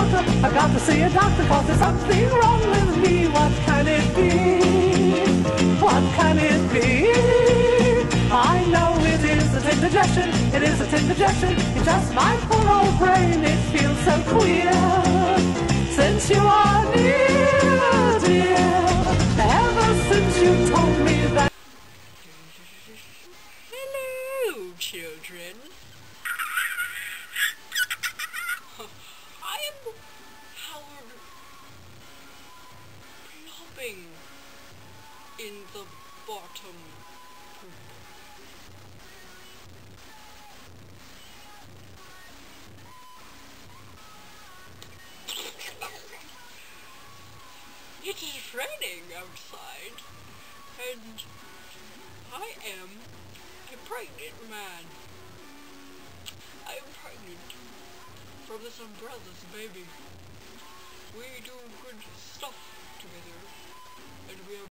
doctor, I've got to see a doctor, cause there's something wrong with me. What can it be? What can it be? I know it is a indigestion, it is a indigestion. It's just my poor old brain, it feels so queer. Since you are near, dear, ever since you told me that. Hello, children. I am Howard plopping in the bottom poop. It is raining outside, and I am a pregnant man. I am pregnant from this umbrella's baby. We do good stuff together, and we are